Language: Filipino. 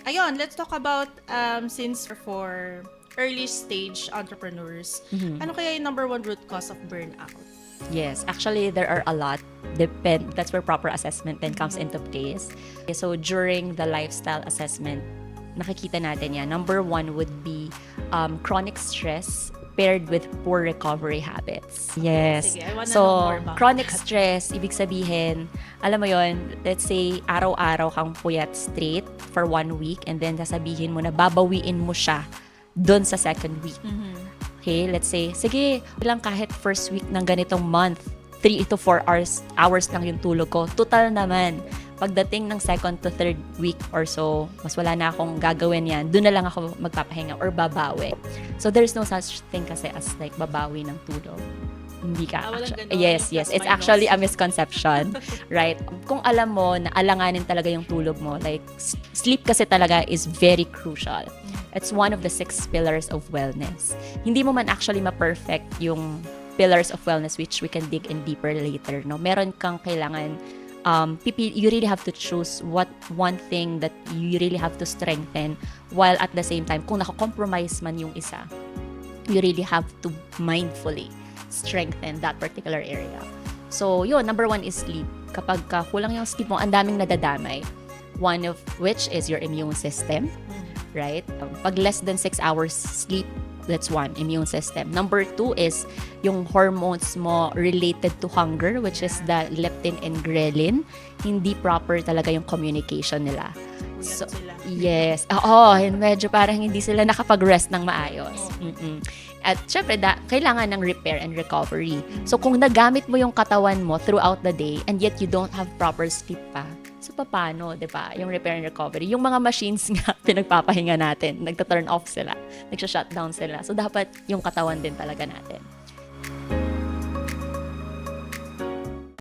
Ayun, let's talk about since for early stage entrepreneurs, ano kaya yung number one root cause of burnout? Yes, actually there are a lot. That's where proper assessment then comes into place. So during the lifestyle assessment, nakikita natin yan. Number one would be chronic stress paired with poor recovery habits. Yes. Sige, I wanna know So, more about chronic that. stress, ibig sabihin, alam mo yon, let's say, araw-araw kang puyat straight for 1 week and then sasabihin mo na babawiin mo siya dun sa second week. Okay, let's say, sige, lang kahit first week ng ganitong month, 3 to 4 hours lang yung tulog ko. Total naman, pagdating ng second to third week or so, mas wala na akong gagawin yan, doon na lang ako magpapahinga or babawi. So there's no such thing kasi as like babawi ng tulog. Hindi ka Walang actually. ganon. Yes. Plus It's minus. actually a misconception, right? Kung alam mo na alanganin talaga yung tulog mo, like sleep kasi talaga is very crucial. It's one of the 6 pillars of wellness. Hindi mo man actually ma-perfect yung pillars of wellness, which we can dig in deeper later, no? Meron kang kailangan you really have to choose what one thing that you really have to strengthen, while at the same time, kung nako-compromise man yung isa, you really have to mindfully strengthen that particular area. So, yun, number 1 is sleep. Kapag kulang yung sleep mo, ang daming nadadamay. One of which is your immune system, right? Pag less than 6 hours sleep, that's 1, immune system. Number 2 is yung hormones mo related to hunger, which is the leptin and ghrelin. Hindi proper talaga yung communication nila. Puyat sila. Yes. Oo, medyo parang hindi sila nakapag-rest ng maayos. At syempre, kailangan ng repair and recovery. So, kung nagamit mo yung katawan mo throughout the day and yet you don't have proper sleep pa, so paano, di ba? Yung repair and recovery. Yung mga machines nga, pinagpapahinga natin, nagta-turn off sila, nagsha-shutdown sila. So, dapat yung katawan din talaga natin.